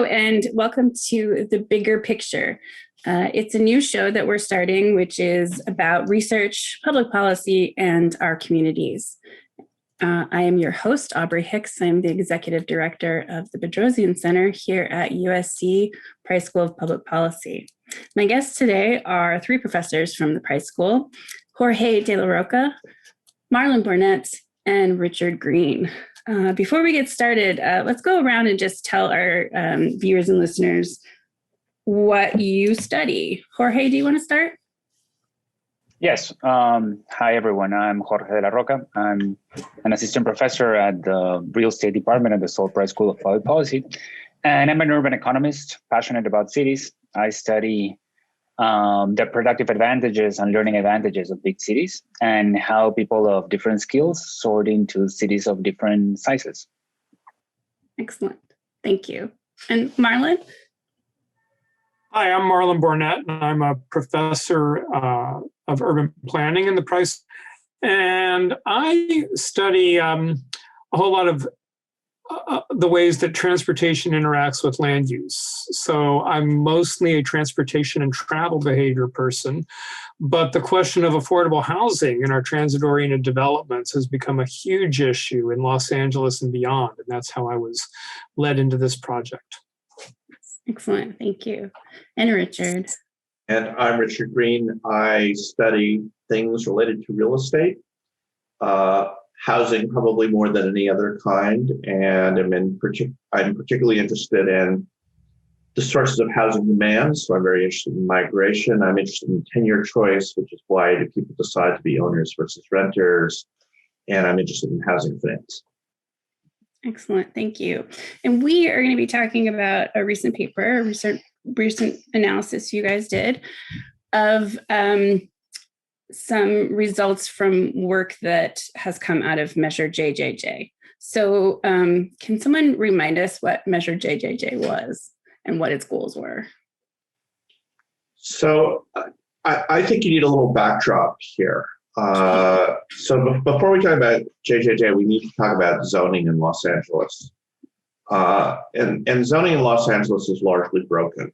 and welcome to The Bigger Picture. It's a new show that we're starting, which is about research, public policy, and our communities. I am your host, Aubrey Hicks. I'm the Executive Director of the Bedrosian Center here at USC Price School of Public Policy. My guests today are three professors from the Price School, Jorge de la Roca, Marlon Boarnet, and Richard Green. Before we get started, let's go around and just tell our viewers and listeners what you study. Jorge, do you want to start? Yes. Hi, everyone. I'm Jorge de la Roca. I'm an assistant professor at the Real Estate Department at the Seoul Price School of Public Policy. And I'm an urban economist, passionate about cities. I study the productive advantages and learning advantages of big cities and how people of different skills sort into cities of different sizes. Excellent. Thank you. And Marlon? Hi, I'm Marlon Boarnet, and I'm a professor of urban planning in the Price. And I study a whole lot of the ways that transportation interacts with land use. So I'm mostly a transportation and travel behavior person, but the question of affordable housing in our transit-oriented developments has become a huge issue in Los Angeles and beyond, and that's how I was led into this project. Excellent, thank you. And Richard. And I'm Richard Green. I study things related to real estate, housing probably more than any other kind, and I'm particularly interested in the sources of housing demand. So I'm very interested in migration. I'm interested in tenure choice, which is why do people decide to be owners versus renters, and I'm interested in housing finance. Excellent, thank you. And we are going to be talking about a recent paper, a recent analysis you guys did of some results from work that has come out of Measure JJJ. So can someone remind us what Measure JJJ was and what its goals were? So I think you need a little backdrop here. So before we talk about JJJ, we need to talk about zoning in Los Angeles. And zoning in Los Angeles is largely broken,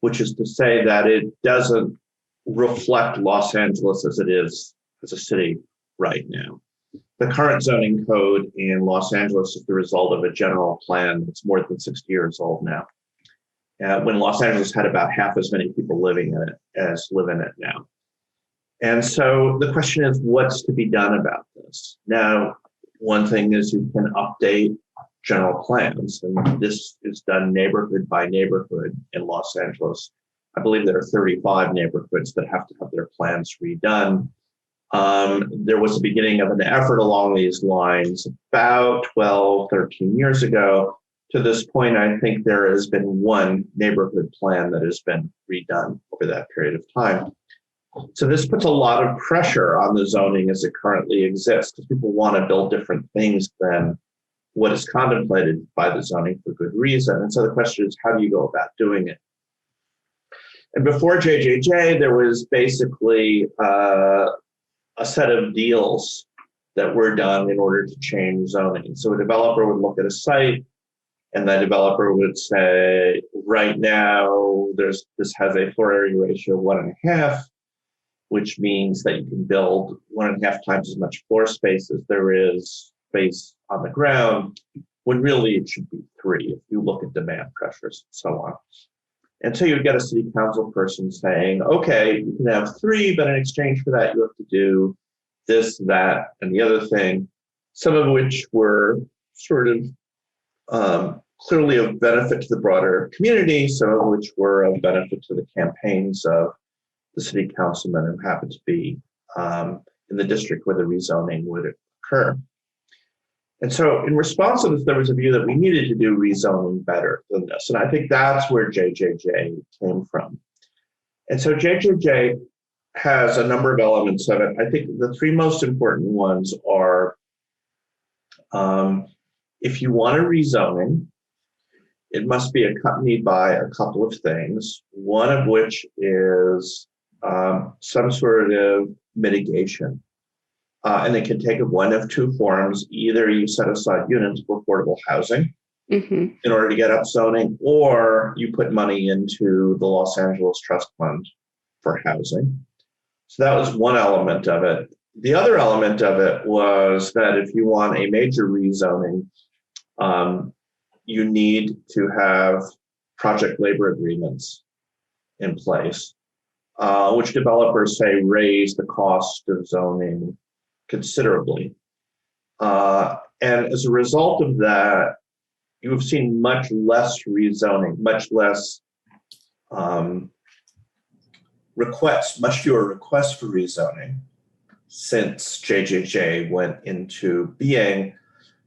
which is to say that it doesn't reflect Los Angeles as it is as a city right now. The current zoning code in Los Angeles is the result of a general plan that's more than 60 years old now. When Los Angeles had about half as many people living in it as live in it now. And so the question is, what's to be done about this? Now, one thing is you can update general plans, and this is done neighborhood by neighborhood in Los Angeles. I believe there are 35 neighborhoods that have to have their plans redone. There was a beginning of an effort along these lines about 12, 13 years ago. To this point, I think there has been one neighborhood plan that has been redone over that period of time. So this puts a lot of pressure on the zoning as it currently exists, because people want to build different things than what is contemplated by the zoning for good reason. And so the question is, how do you go about doing it? And before JJJ, there was basically a set of deals that were done in order to change zoning. So a developer would look at a site, and the developer would say, right now, this has a floor area ratio of 1.5, which means that you can build 1.5 times as much floor space as there is space on the ground, when really it should be 3 if you look at demand pressures and so on. And so you'd get a city council person saying, okay, you can have 3, but in exchange for that, you have to do this, that, and the other thing, some of which were sort of clearly of benefit to the broader community, some of which were of benefit to the campaigns of the city councilmen who happened to be in the district where the rezoning would occur. And so in response to this, there was a view that we needed to do rezoning better than this. And I think that's where JJJ came from. And so JJJ has a number of elements of it. I think the 3 most important ones are, if you want a rezoning, it must be accompanied by a couple of things, one of which is some sort of mitigation. And it can take one of 2 forms. Either you set aside units for affordable housing, Mhm. in order to get upzoning, or you put money into the Los Angeles Trust Fund for housing. So that was one element of it. The other element of it was that if you want a major rezoning, you need to have project labor agreements in place, which developers say raise the cost of zoning considerably. And as a result of that, you have seen much less rezoning, much less requests, much fewer requests for rezoning since JJJ went into being.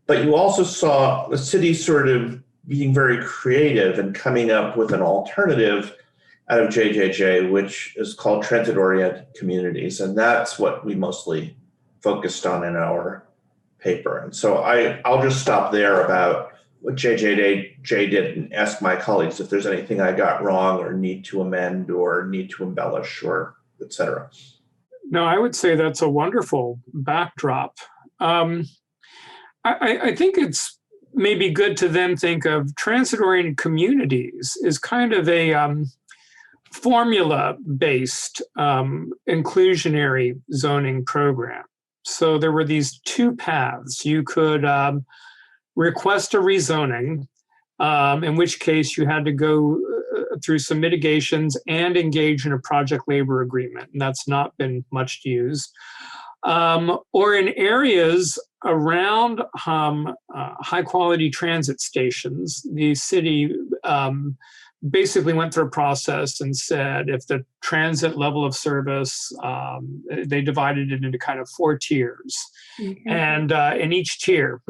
But you also saw the city sort of being very creative and coming up with an alternative out of JJJ, which is called transit-oriented communities. And that's what we mostly focused on in our paper. And so I'll just stop there about what JJJ did and ask my colleagues if there's anything I got wrong or need to amend or need to embellish or et cetera. No, I would say that's a wonderful backdrop. I think it's maybe good to then think of transit-oriented communities as kind of a formula-based inclusionary zoning program. So there were these two paths. You could request a rezoning, in which case you had to go through some mitigations and engage in a project labor agreement, and that's not been much used. Or in areas around high quality transit stations, the city basically went through a process and said if the transit level of service, they divided it into kind of 4 tiers. Mm-hmm. And in each tier,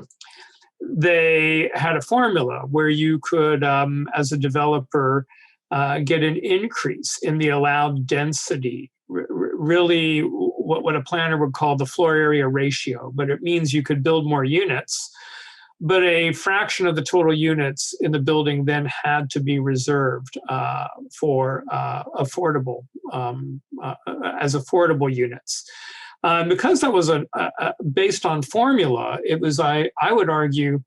they had a formula where you could, as a developer, get an increase in the allowed density, really what a planner would call the floor area ratio, but it means you could build more units, but a fraction of the total units in the building then had to be reserved for affordable, as affordable units. Because that was based on formula, it was, I would argue,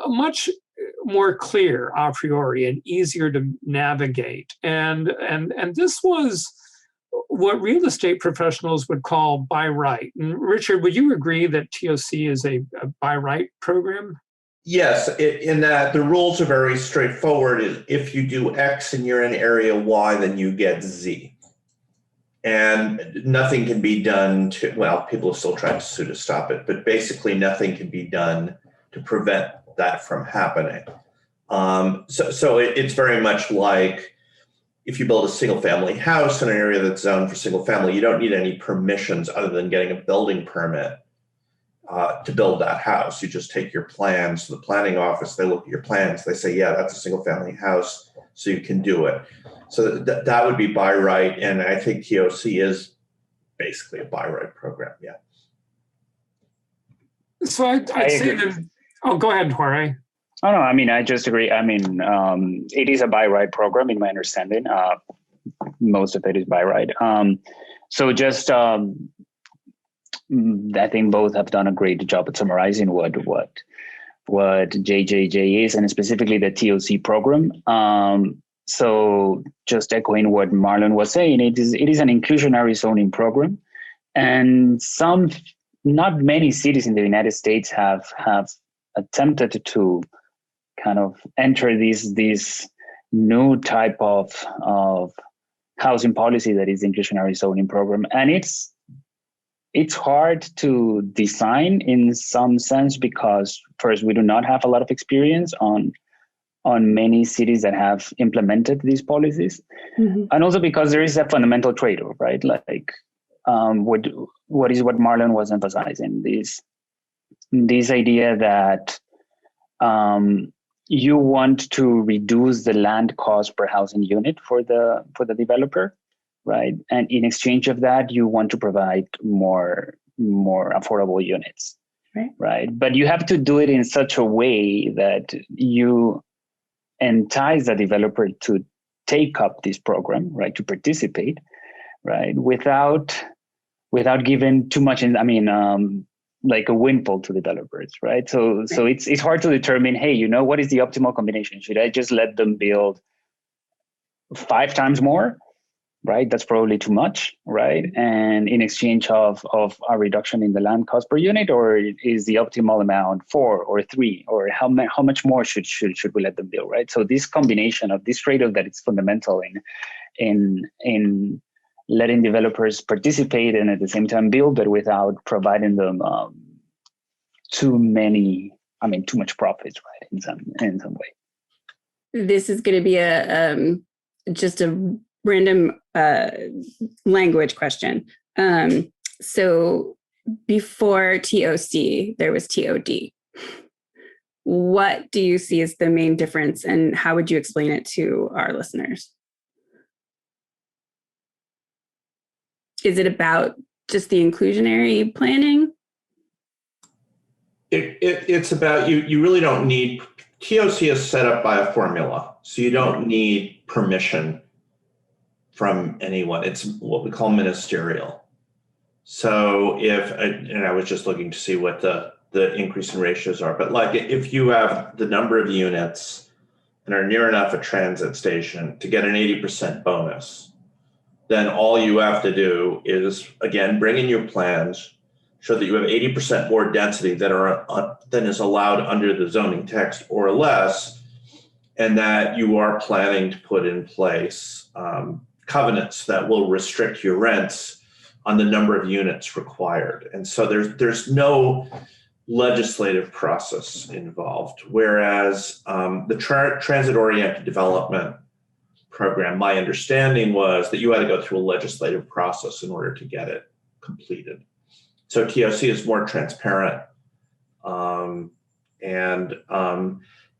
much more clear a priori and easier to navigate. And this was what real estate professionals would call by right. And Richard, would you agree that TOC is a by right program? Yes, in that the rules are very straightforward. If you do X and you're in area Y, then you get Z. And nothing can be done to, well, people have still tried to sue to stop it, but basically nothing can be done to prevent that from happening. So it's very much like if you build a single family house in an area that's zoned for single family, you don't need any permissions other than getting a building permit to build that house. You just take your plans to the planning office, they look at your plans, they say, yeah, that's a single family house, so you can do it. So that would be by right, and I think TOC is basically a by right program, yeah. So I'd say that, oh, go ahead, Jorge. Oh, no, I mean, I just agree. I mean, it is a by right program in my understanding. Most of it is by right. So just, I think both have done a great job at summarizing what JJJ is, and specifically the TOC program. So just echoing what Marlon was saying, it is an inclusionary zoning program, and not many cities in the United States have attempted to kind of enter this new type of housing policy that is the inclusionary zoning program. And it's hard to design in some sense because first, we do not have a lot of experience on many cities that have implemented these policies. Mm-hmm. And also because there is a fundamental trade-off, right? Like what Marlon was emphasizing, this idea that you want to reduce the land cost per housing unit for the developer, right? And in exchange of that, you want to provide more affordable units, right? But you have to do it in such a way that you entice the developer to take up this program, right? To participate, right? Without giving too much. like a windfall to developers, right? So it's hard to determine, hey, what is the optimal combination? Should I just let them build 5 times more, right? That's probably too much, right? And in exchange of a reduction in the land cost per unit, or is the optimal amount 4 or 3, or how much more should we let them build, right? So this combination of this trade-off that it's fundamental in letting developers participate and at the same time build, but without providing them too much profits, right? In some way. This is going to be just a random language question. So before TOC, there was TOD. What do you see as the main difference, and how would you explain it to our listeners? Is it about just the inclusionary planning? It's about you really don't need, TOC is set up by a formula, so you don't need permission from anyone. It's what we call ministerial. So and I was just looking to see what the increase in ratios are, but like if you have the number of units and are near enough a transit station to get an 80% bonus, then all you have to do is, again, bring in your plans, show that you have 80% more density than is allowed under the zoning text or less, and that you are planning to put in place covenants that will restrict your rents on the number of units required. And so there's no legislative process involved, whereas the transit-oriented development program, my understanding was that you had to go through a legislative process in order to get it completed. So TOC is more transparent,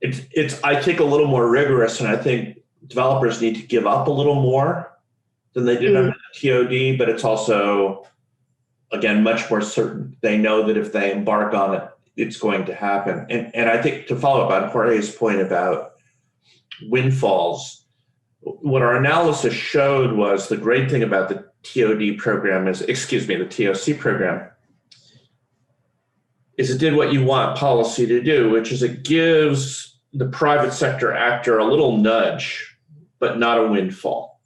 it's I think a little more rigorous, and I think developers need to give up a little more than they did under the TOD, but it's also, again, much more certain. They know that if they embark on it, it's going to happen. And I think, to follow up on Jorge's point about windfalls, what our analysis showed was the great thing about the TOC program is it did what you want policy to do, which is it gives the private sector actor a little nudge, but not a windfall.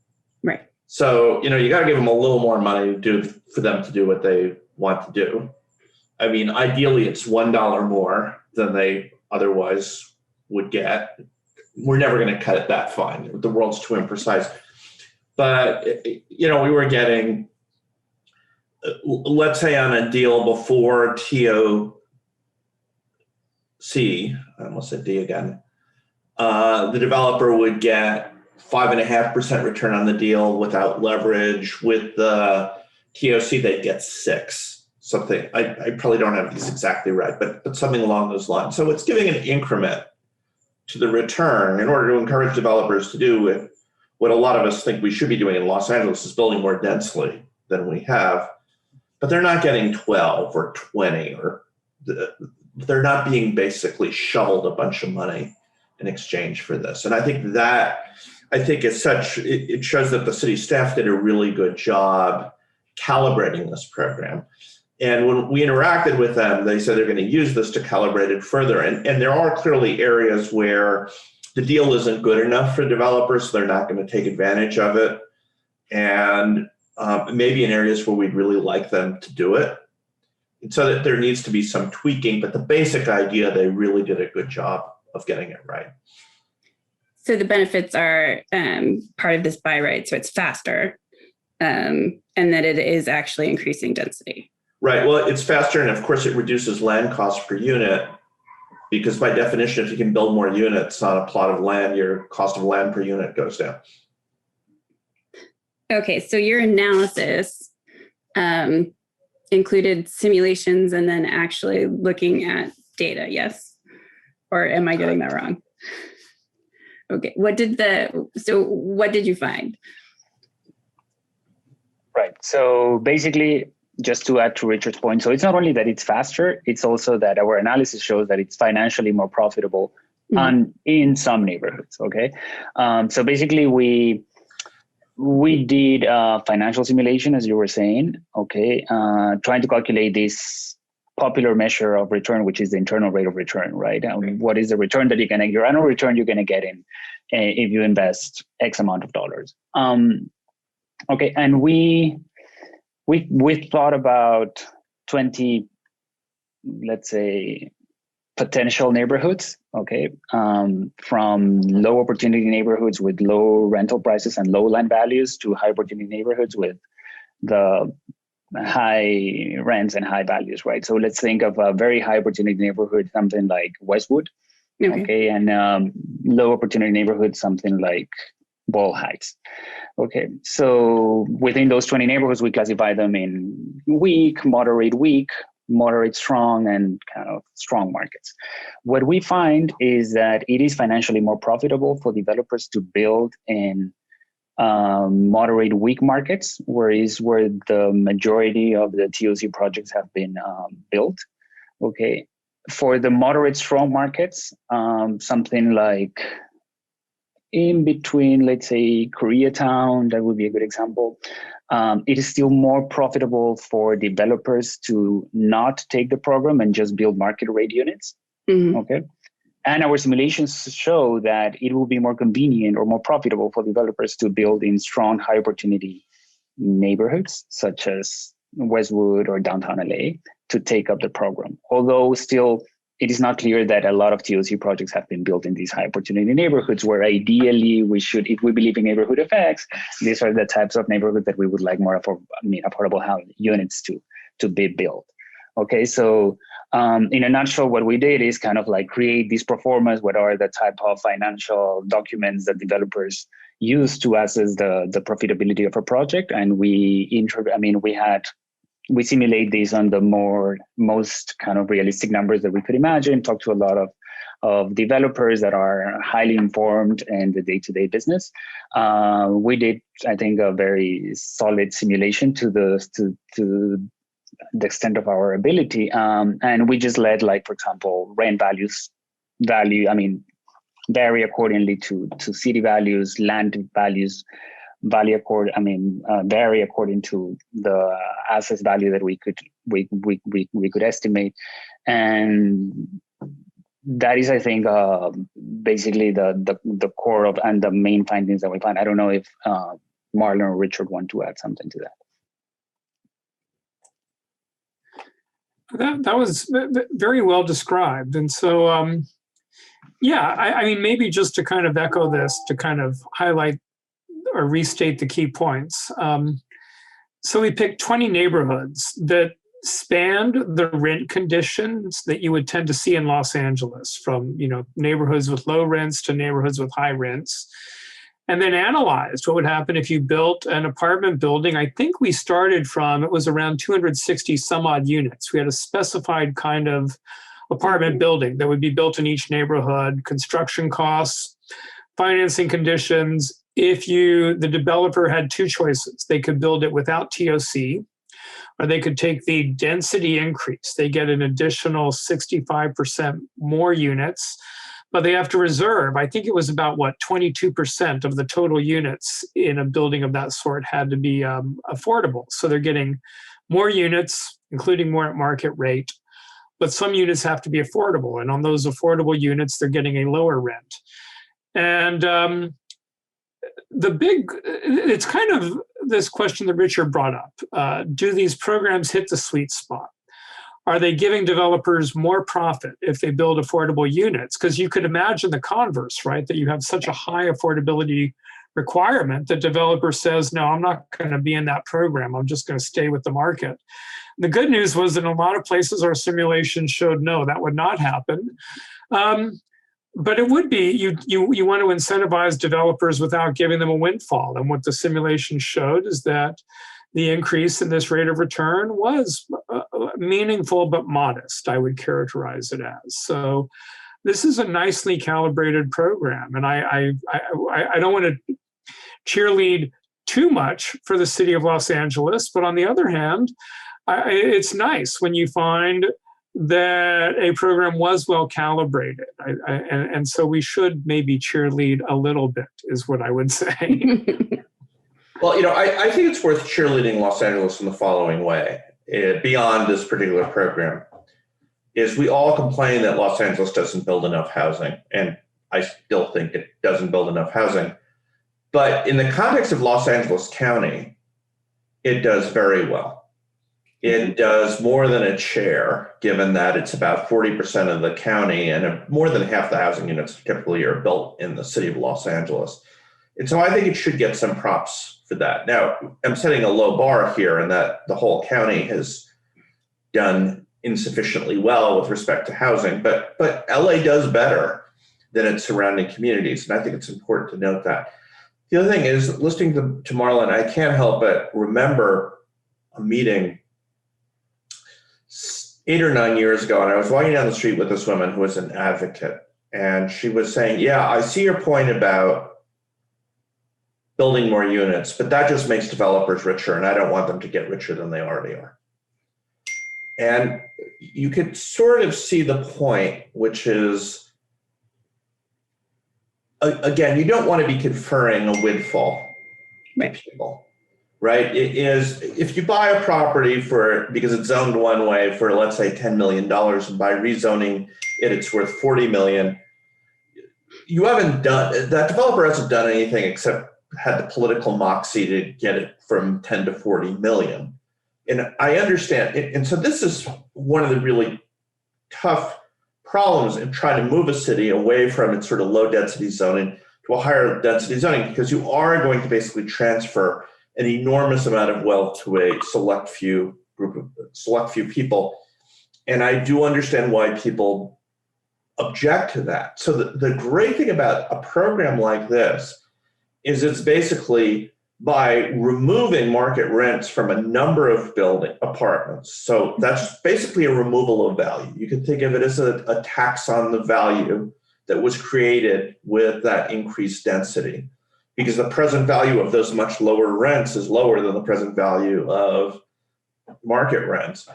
Right. So, you got to give them a little more money for them to do what they want to do. I mean, ideally, it's $1 more than they otherwise would get. We're never going to cut it that fine. The world's too imprecise. But, we were getting, let's say on a deal before TOC, I almost said D again, the developer would get 5.5% return on the deal without leverage. With the TOC, they'd get 6, something. I probably don't have these exactly right, but something along those lines. So it's giving an increment to the return in order to encourage developers to do what a lot of us think we should be doing in Los Angeles, is building more densely than we have. But they're not getting 12 or 20, or they're not being basically shoveled a bunch of money in exchange for this. And I think it shows that the city staff did a really good job calibrating this program. And when we interacted with them, they said they're going to use this to calibrate it further. And there are clearly areas where the deal isn't good enough for developers, so they're not going to take advantage of it. And maybe in areas where we'd really like them to do it. And so that there needs to be some tweaking, but the basic idea, they really did a good job of getting it right. So the benefits are part of this buy right, so it's faster, and that it is actually increasing density. Right. Well, it's faster, and of course, it reduces land cost per unit, because by definition, if you can build more units on a plot of land, your cost of land per unit goes down. Okay, so your analysis included simulations and then actually looking at data, yes? Or am I getting that wrong? Okay, what did you find? Right, so basically, just to add to Richard's point, so it's not only that it's faster, it's also that our analysis shows that it's financially more profitable in some neighborhoods, okay? So basically, we did a financial simulation, as you were saying, okay, trying to calculate this popular measure of return, which is the internal rate of return, right? What is the return that you're going to, your annual return you're going to get in if you invest X amount of dollars. Okay, and we thought about 20, let's say, potential neighborhoods, okay, from low opportunity neighborhoods with low rental prices and low land values to high opportunity neighborhoods with the high rents and high values, right? So let's think of a very high opportunity neighborhood, something like Westwood, okay, and low opportunity neighborhood, something like Ball Heights. Okay, so within those 20 neighborhoods, we classify them in weak, moderate, strong, and kind of strong markets. What we find is that it is financially more profitable for developers to build in moderate, weak markets, where the majority of the TOC projects have been built. Okay, for the moderate, strong markets, something like in between, let's say, Koreatown, that would be a good example. It is still more profitable for developers to not take the program and just build market rate units. Okay. And our simulations show that it will be more convenient or more profitable for developers to build in strong, high opportunity neighborhoods, such as Westwood or downtown LA, to take up the program. Although still, it is not clear that a lot of TOC projects have been built in these high opportunity neighborhoods, where ideally we should, if we believe in neighborhood effects, these are the types of neighborhoods that we would like more affordable housing units to be built. Okay, so in a nutshell, what we did is kind of like create these proformas, what are the type of financial documents that developers use to assess the profitability of a project. And we simulate these on the most kind of realistic numbers that we could imagine, talk to a lot of developers that are highly informed in the day-to-day business. We did, I think, a very solid simulation to the extent of our ability. And we just let, like, for example, rent values vary accordingly to city values, land values vary according to the asset value that we could estimate. And that is, I think, basically the core of and the main findings that we find. I don't know if Marlon or Richard want to add something to that. That was very well described. And so, I mean, maybe just to kind of echo this, to kind of highlight or restate the key points. So we picked 20 neighborhoods that spanned the rent conditions that you would tend to see in Los Angeles, from, neighborhoods with low rents to neighborhoods with high rents. And then analyzed what would happen if you built an apartment building. I think we started from, it was around 260 some odd units. We had a specified kind of apartment building that would be built in each neighborhood, construction costs, financing conditions. If the developer had two choices, they could build it without TOC, or they could take the density increase. They get an additional 65% more units, but they have to reserve, I think it was about 22% of the total units in a building of that sort had to be affordable. So they're getting more units, including more at market rate, but some units have to be affordable. And on those affordable units, they're getting a lower rent. And it's kind of this question that Richard brought up. Do these programs hit the sweet spot? Are they giving developers more profit if they build affordable units? Because you could imagine the converse, right? That you have such a high affordability requirement that developer says, no, I'm not going to be in that program. I'm just going to stay with the market. The good news was that in a lot of places, our simulations showed no, that would not happen. But it would be, you want to incentivize developers without giving them a windfall. And what the simulation showed is that the increase in this rate of return was meaningful but modest, I would characterize it as. So this is a nicely calibrated program. And I don't want to cheerlead too much for the city of Los Angeles, but on the other hand, it's nice when you find that a program was well calibrated. And so we should maybe cheerlead a little bit, is what I would say. Well, I think it's worth cheerleading Los Angeles in the following way, beyond this particular program. is we all complain that Los Angeles doesn't build enough housing, and I still think it doesn't build enough housing. But in the context of Los Angeles County, it does very well. It does more than its share, given that it's about 40% of the county, and more than half the housing units typically are built in the city of Los Angeles. And so I think it should get some props for that. Now, I'm setting a low bar here in that the whole county has done insufficiently well with respect to housing, but LA does better than its surrounding communities. And I think it's important to note that. The other thing is, listening to Marlon, I can't help but remember a meeting 8 or 9 years ago, and I was walking down the street with this woman who was an advocate, and she was saying, yeah, I see your point about building more units, but that just makes developers richer, and I don't want them to get richer than they already are. And you could sort of see the point, which is, again, you don't want to be conferring a windfall to people, right? It is, if you buy a property because it's zoned one way for, let's say, $10 million, and by rezoning it's worth $40 million, that developer hasn't done anything except had the political moxie to get it from 10 to 40 million. And I understand. And so this is one of the really tough problems in trying to move a city away from its sort of low density zoning to a higher density zoning, because you are going to basically transfer an enormous amount of wealth to a select few people. And I do understand why people object to that. So the great thing about a program like this is it's basically by removing market rents from a number of apartments. So that's basically a removal of value. You could think of it as a tax on the value that was created with that increased density, because the present value of those much lower rents is lower than the present value of market rents.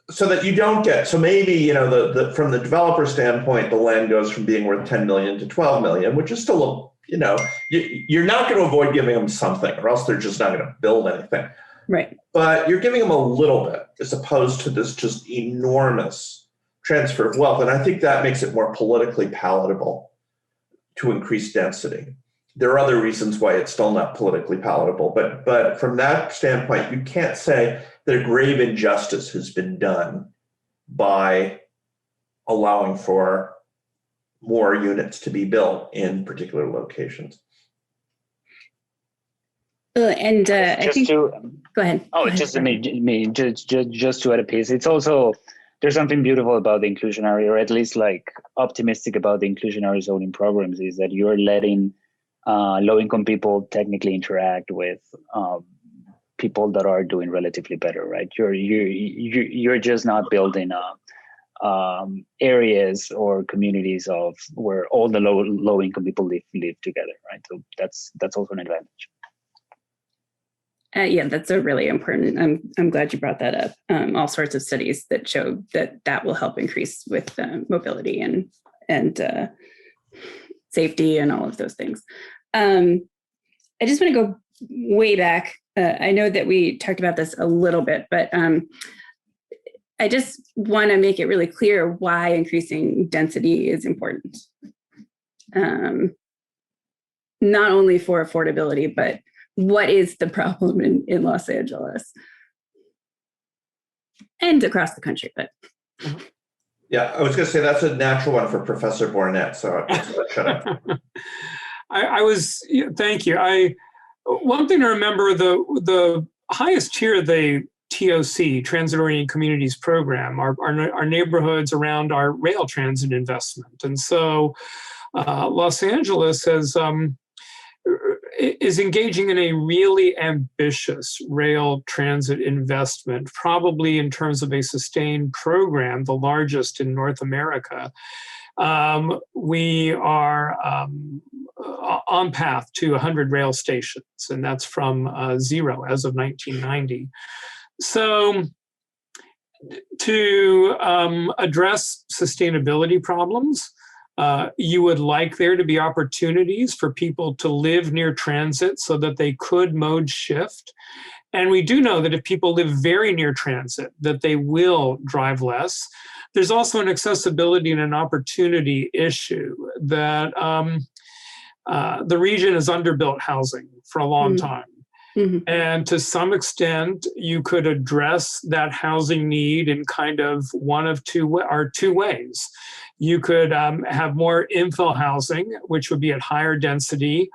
So that you don't get, so maybe, from the developer standpoint, the land goes from being worth 10 million to 12 million, which is still you're not going to avoid giving them something, or else they're just not going to build anything. Right. But you're giving them a little bit as opposed to this just enormous transfer of wealth. And I think that makes it more politically palatable to increase density. There are other reasons why it's still not politically palatable, but from that standpoint, you can't say that a grave injustice has been done by allowing for more units to be built in particular locations. And I think. Go ahead. Oh, just to add a piece. It's also, there's something beautiful about the inclusionary, or at least like optimistic about the inclusionary zoning programs, is that you're letting low-income people technically interact with people that are doing relatively better, right? You're just not building areas or communities of where all the low-income people live together, right? So that's also an advantage. Yeah, that's a really important. I'm glad you brought that up. All sorts of studies that show that will help increase with mobility and safety and all of those things. I just want to go way back. I know that we talked about this a little bit, but I just want to make it really clear why increasing density is important. Not only for affordability, but what is the problem in Los Angeles and across the country? But yeah, I was going to say that's a natural one for Professor Boarnet. So shut up. Thank you. One thing to remember, the highest tier of the TOC, Transit-Oriented Communities Program, our neighborhoods around our rail transit investment. And so Los Angeles is engaging in a really ambitious rail transit investment, probably in terms of a sustained program, the largest in North America. We are on path to 100 rail stations, and that's from 0 as of 1990. So to address sustainability problems, You would like there to be opportunities for people to live near transit so that they could mode shift. And we do know that if people live very near transit, that they will drive less. There's also an accessibility and an opportunity issue that the region has underbuilt housing for a long time. Mm-hmm. And to some extent, you could address that housing need in kind of one of two ways. You could have more infill housing, which would be at higher density,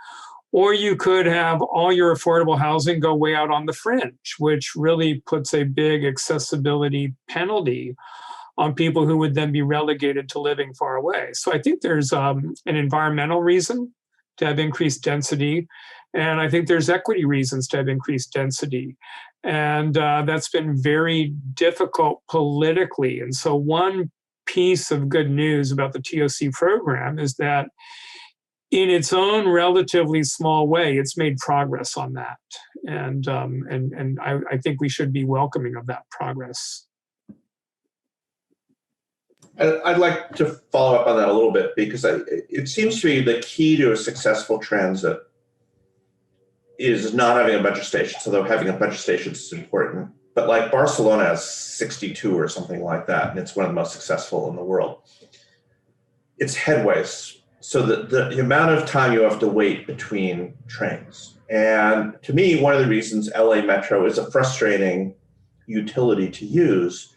or you could have all your affordable housing go way out on the fringe, which really puts a big accessibility penalty on people who would then be relegated to living far away. So I think there's an environmental reason to have increased density, and I think there's equity reasons to have increased density. And that's been very difficult politically. And so one piece of good news about the TOC program is that in its own relatively small way, it's made progress on that. And I think we should be welcoming of that progress. I'd like to follow up on that a little bit, because it seems to me the key to a successful transit is not having a bunch of stations, although having a bunch of stations is important. But like Barcelona has 62 or something like that, and it's one of the most successful in the world. It's headways. So the amount of time you have to wait between trains. And to me, one of the reasons LA Metro is a frustrating utility to use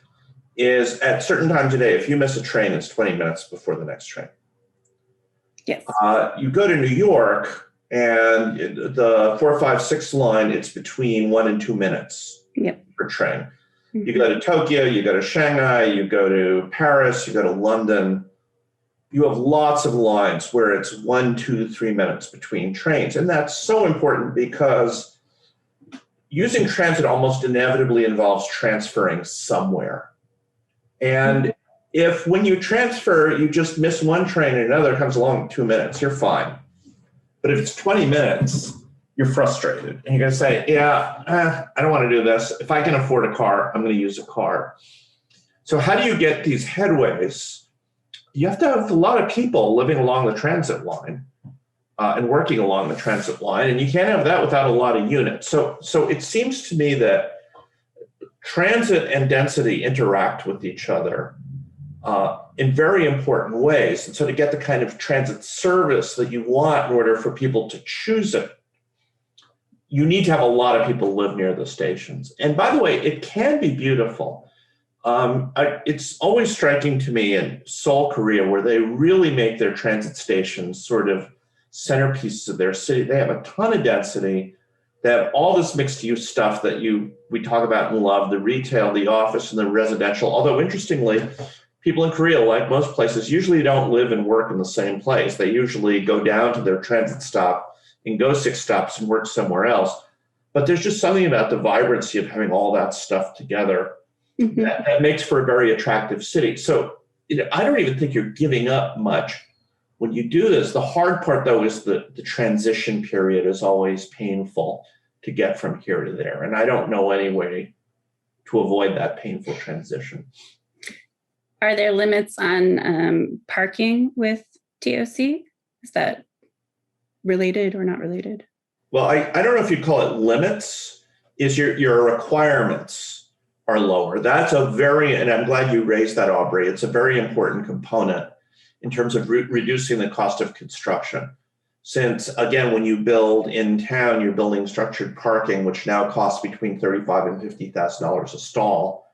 is at certain times of day, if you miss a train, it's 20 minutes before the next train. Yes. You go to New York and the 456 line, it's between 1 and 2 minutes per train. Mm-hmm. You go to Tokyo, you go to Shanghai, you go to Paris, you go to London. You have lots of lines where it's 1, 2, 3 minutes between trains. And that's so important because using transit almost inevitably involves transferring somewhere. And if when you transfer, you just miss one train and another comes along in 2 minutes, you're fine. But if it's 20 minutes, you're frustrated. And you're going to say, I don't want to do this. If I can afford a car, I'm going to use a car. So how do you get these headways? You have to have a lot of people living along the transit line and working along the transit line. And you can't have that without a lot of units. So it seems to me that transit and density interact with each other in very important ways. And so to get the kind of transit service that you want in order for people to choose it, you need to have a lot of people live near the stations. And by the way, it can be beautiful. It's always striking to me in Seoul, Korea, where they really make their transit stations sort of centerpieces of their city. They have a ton of density. They have all this mixed use stuff that we talk about and love, the retail, the office, and the residential. Although interestingly, people in Korea, like most places, usually don't live and work in the same place. They usually go down to their transit stop and go 6 stops and work somewhere else. But there's just something about the vibrancy of having all that stuff together that makes for a very attractive city. So I don't even think you're giving up much when you do this. The hard part, though, is the transition period is always painful to get from here to there. And I don't know any way to avoid that painful transition. Are there limits on parking with TOC? Is that related or not related? Well, I don't know if you'd call it limits. Is your requirements are lower. That's and I'm glad you raised that, Aubrey. It's a very important component in terms of reducing the cost of construction. Since, again, when you build in town, you're building structured parking, which now costs between $35,000 and $50,000 a stall.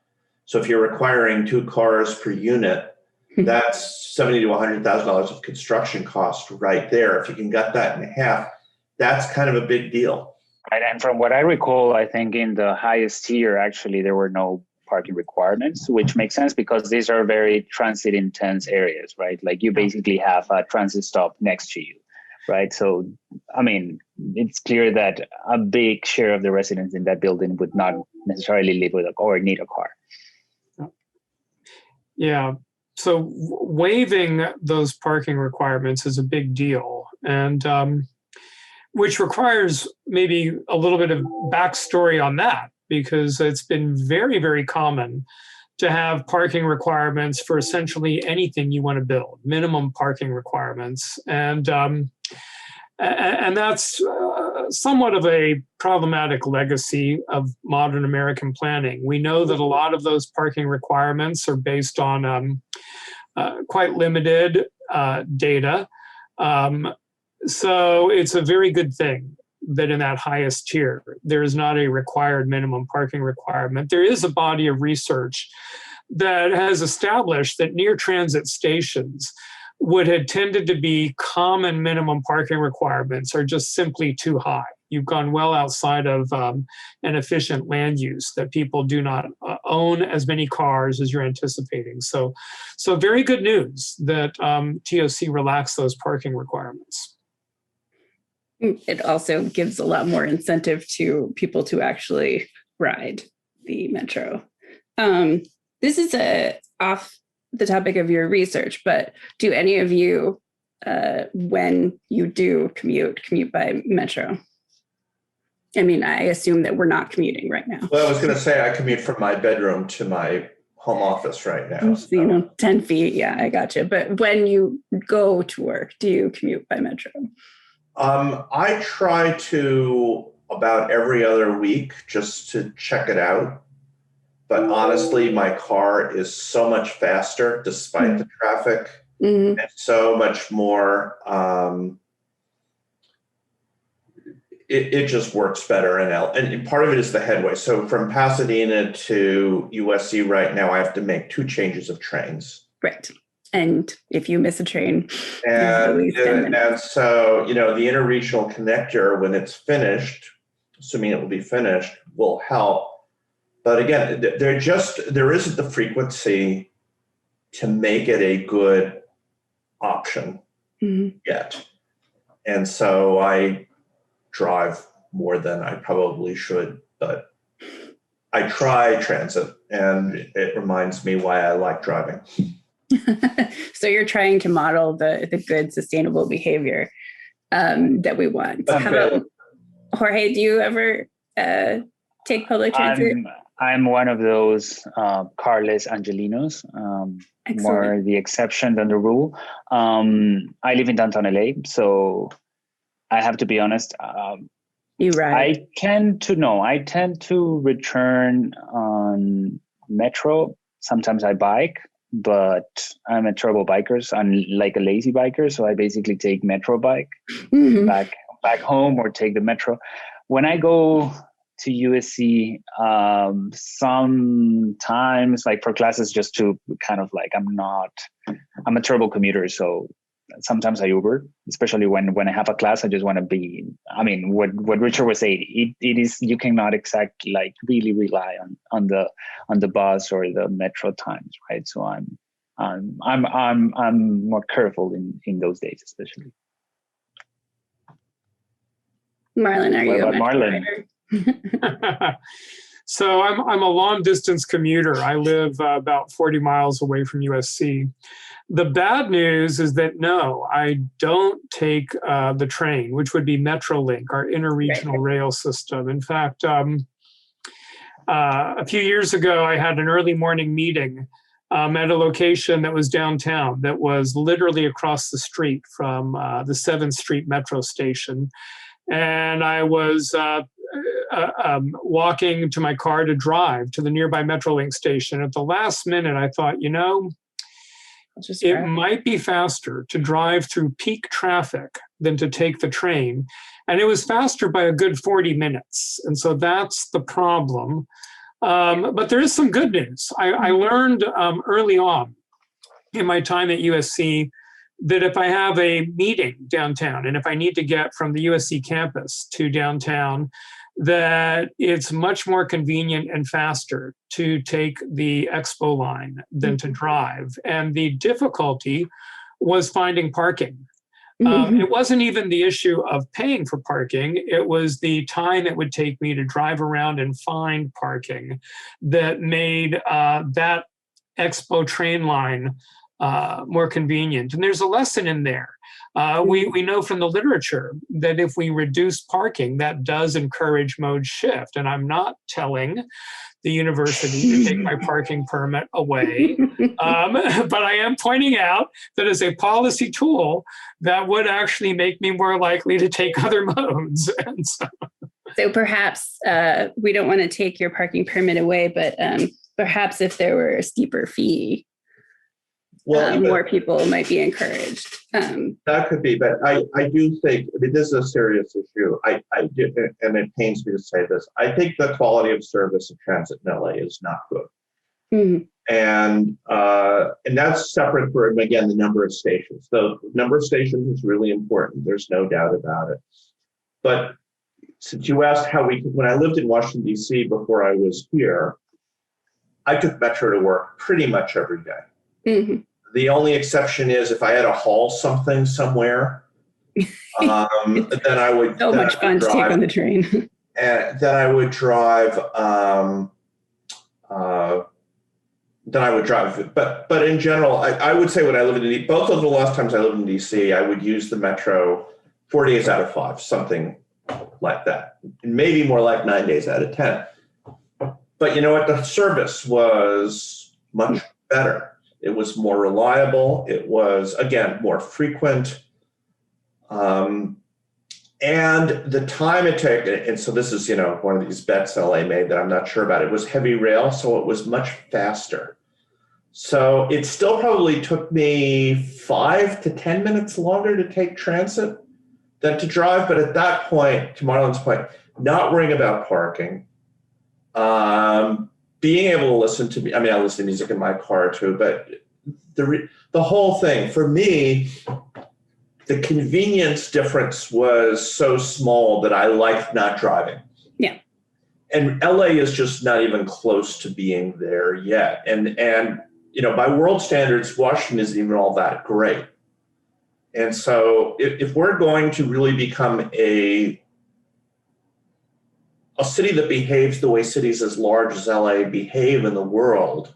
So if you're requiring 2 cars per unit, that's $70,000 to $100,000 of construction cost right there. If you can cut that in half, that's kind of a big deal. Right, and from what I recall, I think in the highest tier, actually, there were no parking requirements, which makes sense because these are very transit intense areas, right? Like you basically have a transit stop next to you, right? So, I mean, it's clear that a big share of the residents in that building would not necessarily live with or need a car. Yeah, so waiving those parking requirements is a big deal. And which requires maybe a little bit of backstory on that, because it's been very, very common to have parking requirements for essentially anything you want to build, minimum parking requirements. And that's somewhat of a problematic legacy of modern American planning. We know that a lot of those parking requirements are based on quite limited data. So it's a very good thing that in that highest tier, there is not a required minimum parking requirement. There is a body of research that has established that near transit stations would have tended to be common minimum parking requirements are just simply too high. You've gone well outside of an efficient land use, that people do not own as many cars as you're anticipating. So very good news that TOC relaxed those parking requirements. It also gives a lot more incentive to people to actually ride the metro. This is off the topic of your research, but do any of you, when you do commute by metro? I mean, I assume that we're not commuting right now. Well, I was going to say I commute from my bedroom to my home office right now. So, 10 feet. Yeah, I gotcha. But when you go to work, do you commute by metro? I try to about every other week just to check it out. But honestly, my car is so much faster despite the traffic, and so much more. It just works better in and part of it is the headway. So from Pasadena to USC right now, I have to make 2 changes of trains. Right. And if you miss a train, and so, the interregional connector, when it's finished, assuming it will be finished, will help. But again, there isn't the frequency to make it a good option yet. And so I drive more than I probably should, but I try transit, and it reminds me why I like driving. So you're trying to model the good, sustainable behavior that we want. How about, Jorge, do you ever take public transit? I'm one of those carless Angelinos, more the exception than the rule. I live in downtown LA, so I have to be honest. You ride? I tend to return on metro. Sometimes I bike, but I'm a terrible biker. So I'm like a lazy biker, so I basically take metro bike back home or take the metro. When I go to USC, sometimes like for classes, just to kind of like, I'm a terrible commuter, so sometimes I Uber, especially when I have a class. I just want to be, what Richard was saying, it is, you cannot exactly like really rely on the bus or the metro times, right? So I'm more careful in those days, especially. Marlon, are you a metro rider? So I'm a long distance commuter. I live about 40 miles away from USC. The bad news is that no, I don't take the train, which would be Metrolink, our interregional rail system. In fact, a few years ago, I had an early morning meeting at a location that was downtown, that was literally across the street from the 7th Street Metro station. And I was walking to my car to the nearby Metrolink station. At the last minute, I thought, it might be faster to drive through peak traffic than to take the train. And it was faster by a good 40 minutes. And so that's the problem. But there is some good news. I learned early on in my time at USC that if I have a meeting downtown and if I need to get from the USC campus to downtown, that it's much more convenient and faster to take the Expo line than to drive. And the difficulty was finding parking. It wasn't even the issue of paying for parking. It was the time it would take me to drive around and find parking that made that Expo train line more convenient. And there's a lesson in there. We know from the literature that if we reduce parking, that does encourage mode shift. And I'm not telling the university to take my parking permit away. But I am pointing out that as a policy tool, that would actually make me more likely to take other modes. And so perhaps we don't want to take your parking permit away, but perhaps if there were a steeper fee, more people might be encouraged. That could be, but I do think, I mean, this is a serious issue. I do, and it pains me to say this, I think the quality of service of transit in LA is not good. Mm-hmm. And that's separate from, again, the number of stations. The number of stations is really important. There's no doubt about it. But since you asked when I lived in Washington, D.C. before I was here, I took Metro to work pretty much every day. Mm-hmm. The only exception is if I had to haul something somewhere, then I would. So much fun to take on the train. And then I would drive. But in general, I would say when I lived in both of the last times I lived in DC, I would use the Metro 4 days out of 5, something like that. Maybe more like 9 days out of 10. But you know what? The service was much better. It was more reliable. It was, again, more frequent. And the time it took, and so this is, one of these bets LA made that I'm not sure about. It was heavy rail, so it was much faster. So it still probably took me 5 to 10 minutes longer to take transit than to drive. But at that point, to Marlon's point, not worrying about parking, being able to listen to, I listen to music in my car too, but the whole thing, for me, the convenience difference was so small that I liked not driving. Yeah. And LA is just not even close to being there yet. And by world standards, Washington isn't even all that great. And so if we're going to really become a city that behaves the way cities as large as LA behave in the world,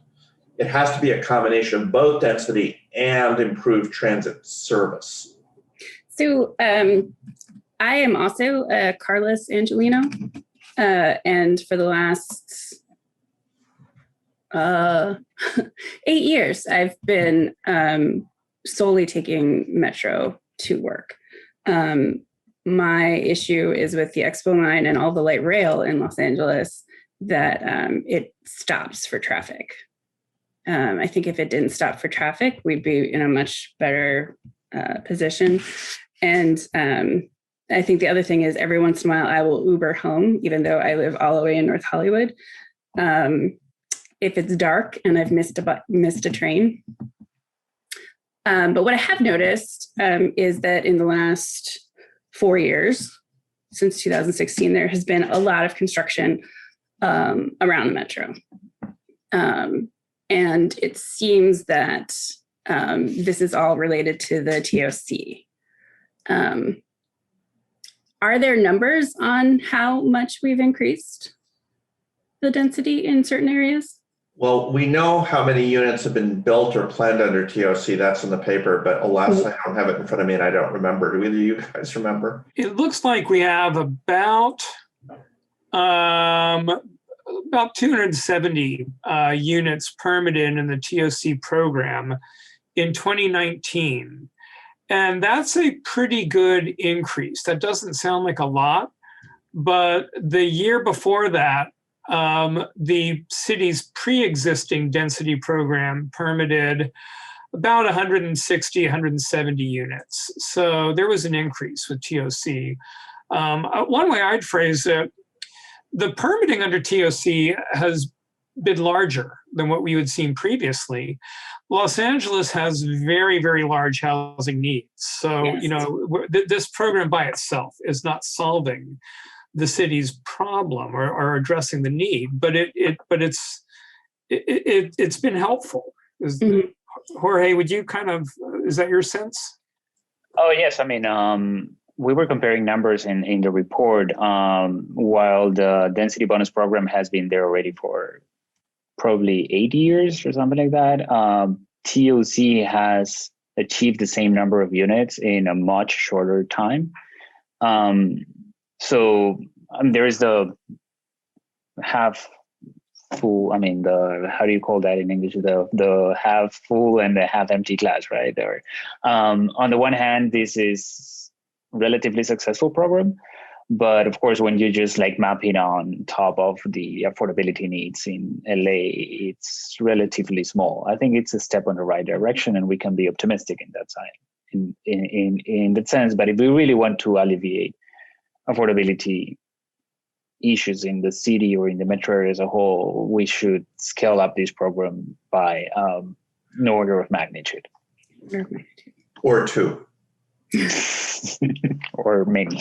it has to be a combination of both density and improved transit service. So I am also a carless Angelino, and for the last 8 years, I've been solely taking Metro to work. My issue is with the Expo line and all the light rail in Los Angeles that it stops for traffic. I think if it didn't stop for traffic, we'd be in a much better position. And I think the other thing is every once in a while I will Uber home, even though I live all the way in North Hollywood. If it's dark and I've missed a train. But what I have noticed is that in the last 4 years, since 2016, there has been a lot of construction around the Metro. And it seems that this is all related to the TOC. Are there numbers on how much we've increased the density in certain areas? Well, we know how many units have been built or planned under TOC. That's in the paper, but alas, I don't have it in front of me and I don't remember. Do either of you guys remember? It looks like we have about 270 units permitted in the TOC program in 2019. And that's a pretty good increase. That doesn't sound like a lot, but the year before that, the city's pre-existing density program permitted about 160, 170 units. So there was an increase with TOC. One way I'd phrase it, the permitting under TOC has been larger than what we had seen previously. Los Angeles has very, very large housing needs. So, yes. This program by itself is not solving the city's problem or addressing the need, but it's been helpful. Jorge, would you is that your sense? Oh yes, we were comparing numbers in the report. While the density bonus program has been there already for probably 8 years or something like that, TOC has achieved the same number of units in a much shorter time. So there is the full, I mean, how do you call that in English? The half full and the half empty glass, right? Or on the one hand, this is relatively successful program, but of course, when you just like mapping on top of the affordability needs in LA, it's relatively small. I think it's a step in the right direction, and we can be optimistic in that side, in that sense. But if we really want to alleviate affordability issues in the city or in the metro area as a whole, we should scale up this program by an order of magnitude. Or two. Or many.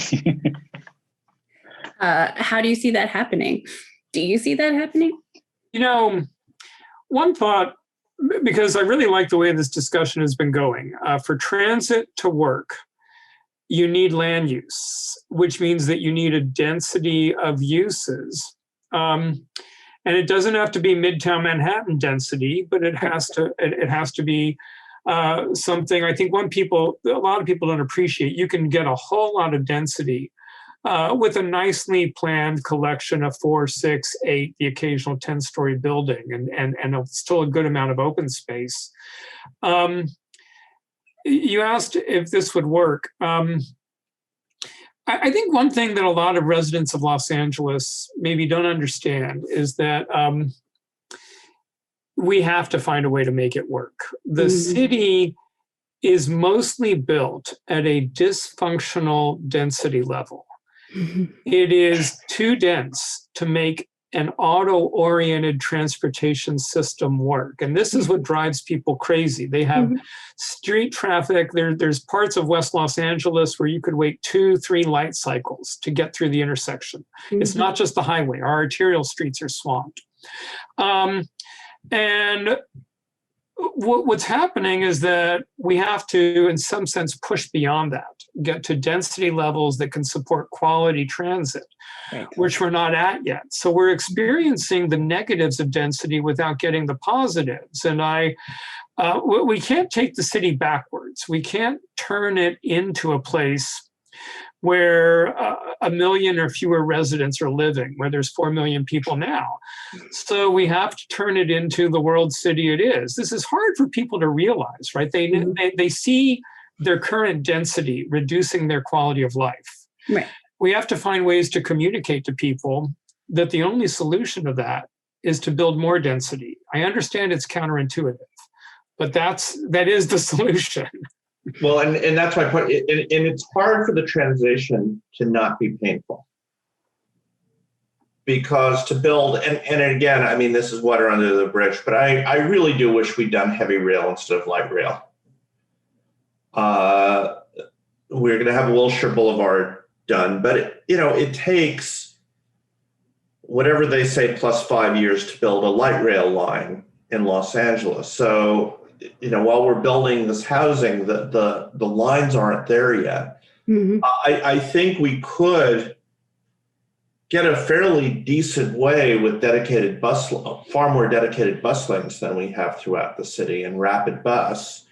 How do you see that happening? Do you see that happening? You know, one thought, because I really like the way this discussion has been going, for transit to work, you need land use, which means that you need a density of uses. And it doesn't have to be Midtown Manhattan density, but it has to be something. I think a lot of people don't appreciate. You can get a whole lot of density with a nicely planned collection of 4, 6, 8, the occasional 10-story building, and still a good amount of open space. You asked if this would work. I think one thing that a lot of residents of Los Angeles maybe don't understand is that we have to find a way to make it work. The city is mostly built at a dysfunctional density level. It is too dense to make an auto-oriented transportation system work. And this is what drives people crazy. They have street traffic. There's parts of West Los Angeles where you could wait 2, 3 light cycles to get through the intersection. It's not just the highway. Our arterial streets are swamped. And what's happening is that we have to, in some sense, push beyond that, get to density levels that can support quality transit, which we're not at yet. So we're experiencing the negatives of density without getting the positives. And we can't take the city backwards. We can't turn it into a place where 1 million or fewer residents are living, where there's 4 million people now. So we have to turn it into the world city it is. This is hard for people to realize, right? They see their current density reducing their quality of life. Right. We have to find ways to communicate to people that the only solution to that is to build more density. I understand it's counterintuitive, but that is the solution. Well, and that's my point. And it's hard for the transition to not be painful. Because to build, and again, I mean, this is water under the bridge, but I really do wish we'd done heavy rail instead of light rail. We're going to have Wilshire Boulevard done, but it takes whatever they say plus 5 years to build a light rail line in Los Angeles. So, while we're building this housing, the lines aren't there yet. I think we could get a fairly decent way with far more dedicated bus lanes than we have throughout the city, and rapid bus.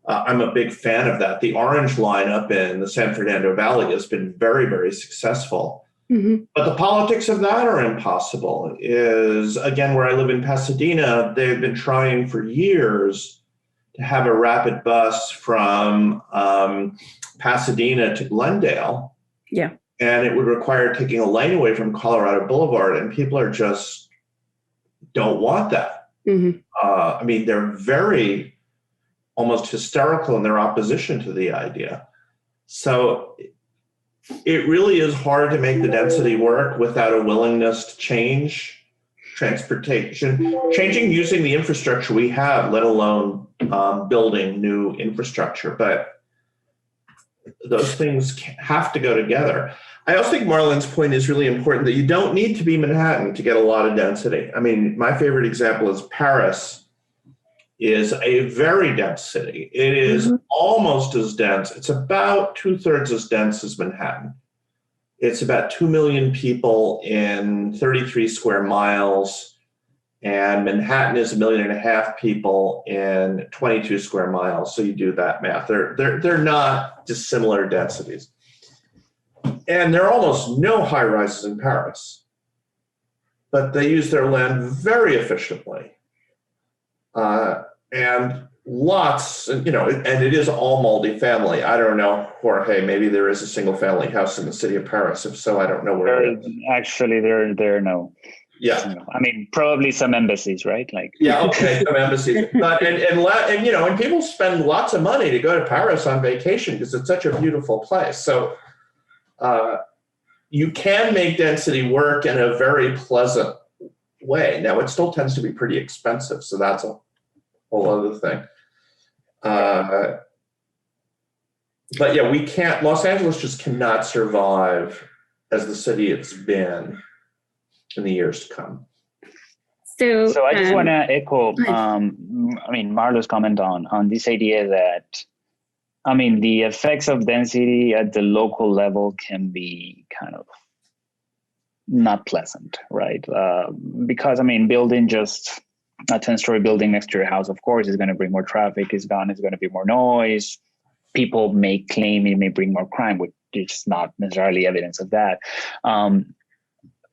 I'm a big fan of that. The Orange line up in the San Fernando Valley has been very, very successful. But the politics of that are impossible. Is, again, where I live in Pasadena, they've been trying for years to have a rapid bus from Pasadena to Glendale. Yeah. And it would require taking a lane away from Colorado Boulevard, and people are just don't want that. I mean, they're very almost hysterical in their opposition to the idea. So it really is hard to make the density work without a willingness to change transportation, changing using the infrastructure we have, let alone building new infrastructure. But those things have to go together. I also think Marlon's point is really important, that you don't need to be Manhattan to get a lot of density. I mean, my favorite example is Paris is a very dense city. It is almost as dense. It's about 2/3 as dense as Manhattan. It's about 2 million people in 33 square miles, and Manhattan is 1.5 million people in 22 square miles. So you do that math. They're not dissimilar densities. And there are almost no high rises in Paris. but they use their land very efficiently. And lots, and it is all multifamily. I don't know, Jorge, maybe there is a single family house in the city of Paris. If so, I don't know where it is. Actually, there are no. Yeah. I mean, probably some embassies, right? Like. Yeah, okay, some embassies. But and people spend lots of money to go to Paris on vacation because it's such a beautiful place. So you can make density work in a very pleasant way. Now, it still tends to be pretty expensive, so that's a whole other thing. But yeah, Los Angeles just cannot survive as the city it's been in the years to come. So I just want to echo, Marlo's comment on this idea that, the effects of density at the local level can be kind of not pleasant, right? Because, building just a 10-story building next to your house, of course, is going to bring more traffic, it's going to be more noise. People may claim it may bring more crime, which is not necessarily evidence of that.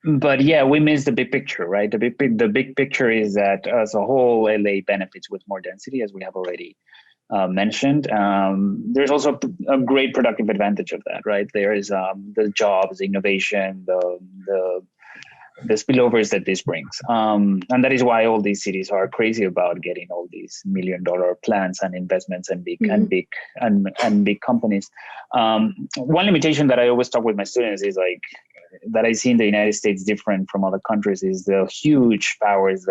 But yeah, we miss the big picture, right? The big picture is that as a whole, LA benefits with more density, as we have already mentioned. There's also a great productive advantage of that, right? There is the jobs, the innovation, the spillovers that this brings. And that is why all these cities are crazy about getting all these $1 million plans and investments and big big companies. One limitation that I always talk with my students is that I see in the United States different from other countries is the huge powers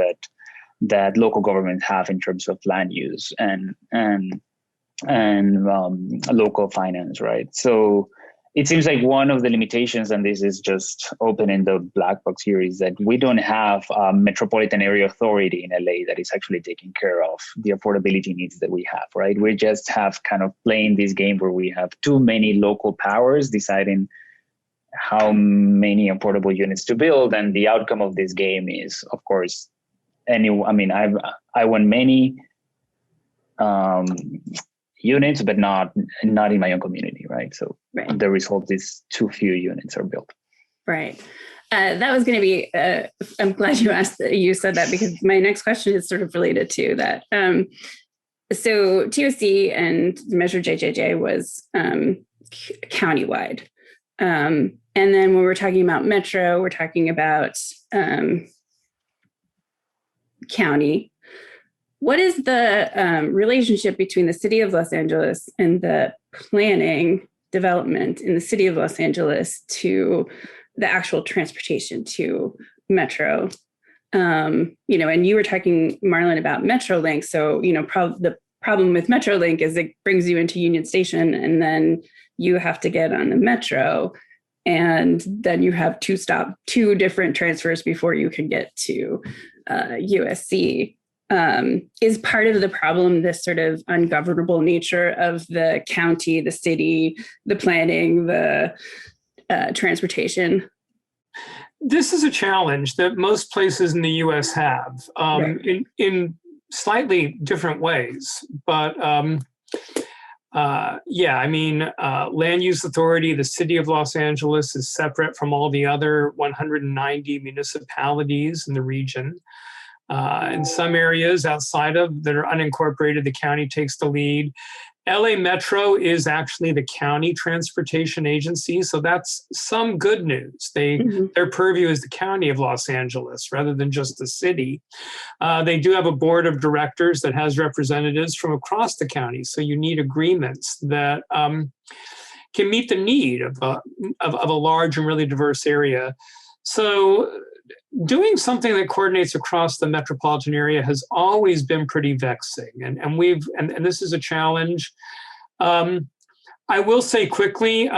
that local governments have in terms of land use and local finance, right? So it seems like one of the limitations, and this is just open in the black box here, is that we don't have a metropolitan area authority in LA that is actually taking care of the affordability needs that we have, right? We just have kind of playing this game where we have too many local powers deciding how many affordable units to build, and the outcome of this game is, of course, I want many units, but not in my own community, right? So right. The result is too few units are built. Right. That was going to be. I'm glad you said that, because my next question is sort of related to that. So TOC and the measure JJJ was countywide. And then when we're talking about metro, we're talking about county. What is the relationship between the city of Los Angeles and the planning development in the city of Los Angeles to the actual transportation to metro? And you were talking, Marlon, about MetroLink. So, the problem with MetroLink is it brings you into Union Station, and then you have to get on the metro, and then you have two different transfers before you can get to USC. Is part of the problem this sort of ungovernable nature of the county, the city, the planning, the transportation? This is a challenge that most places in the U.S. have, right. in slightly different ways, but land use authority, the city of Los Angeles is separate from all the other 190 municipalities in the region. In some areas outside of that are unincorporated, the county takes the lead. LA Metro is actually the county transportation agency, so that's some good news. Their purview is the county of Los Angeles rather than just the city. They do have a board of directors that has representatives from across the county, so you need agreements that can meet the need of a large and really diverse area. So doing something that coordinates across the metropolitan area has always been pretty vexing, and this is a challenge. I will say quickly,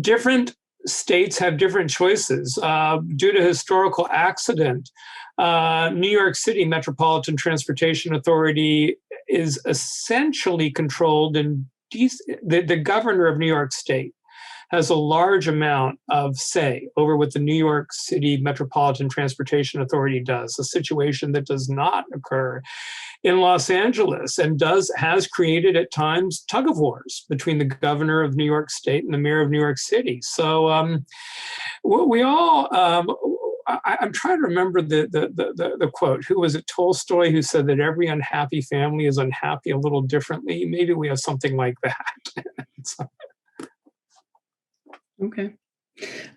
different states have different choices. Due to historical accident, New York City Metropolitan Transportation Authority is essentially controlled, and the governor of New York State has a large amount of say over what the New York City Metropolitan Transportation Authority does, a situation that does not occur in Los Angeles and has created at times tug of wars between the governor of New York State and the mayor of New York City. So we all I'm trying to remember the quote. Who was it? Tolstoy, who said that every unhappy family is unhappy a little differently. Maybe we have something like that. So. Okay.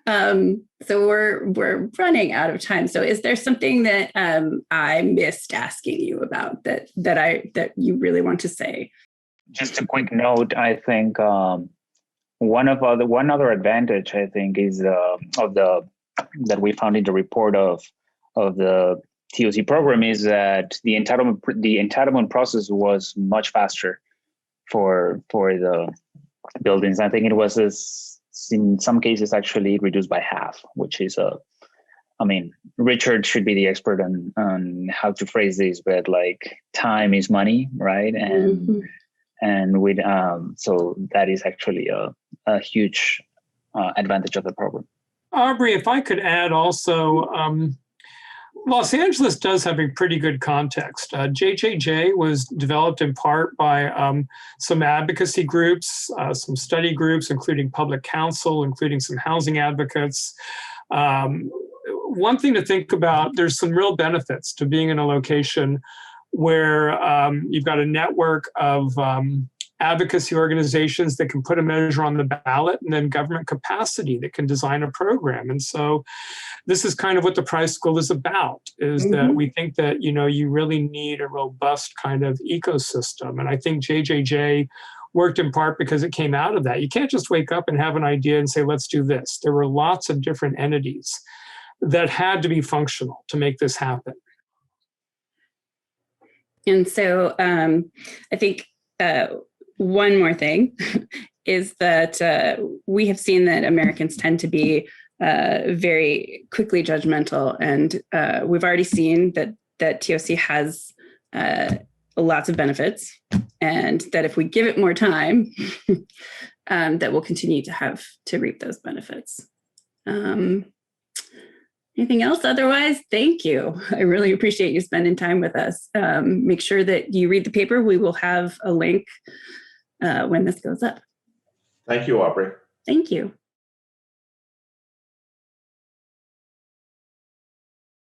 So we're running out of time. So is there something that I missed asking you about that you really want to say? Just a quick note. I think one other advantage I think is that we found in the report of the TOC program is that the entitlement process was much faster for the buildings. I think it was in some cases actually reduced by half, which is I mean, Richard should be the expert on how to phrase this, but like time is money, right? And with so that is actually a huge advantage of the program. Aubrey, if I could add also, Los Angeles does have a pretty good context. JJJ was developed in part by some advocacy groups, some study groups, including public council, including some housing advocates. One thing to think about, there's some real benefits to being in a location where you've got a network of advocacy organizations that can put a measure on the ballot, and then government capacity that can design a program. And so this is kind of what the Price School is about, is that we think that, you really need a robust kind of ecosystem. And I think JJJ worked in part because it came out of that. You can't just wake up and have an idea and say, let's do this. There were lots of different entities that had to be functional to make this happen. And so I think one more thing is that we have seen that Americans tend to be very quickly judgmental. And we've already seen that TOC has lots of benefits, and that if we give it more time, that we'll continue to reap those benefits. Anything else? Otherwise, thank you. I really appreciate you spending time with us. Make sure that you read the paper. We will have a link when this goes up. Thank you, Aubrey. Thank you.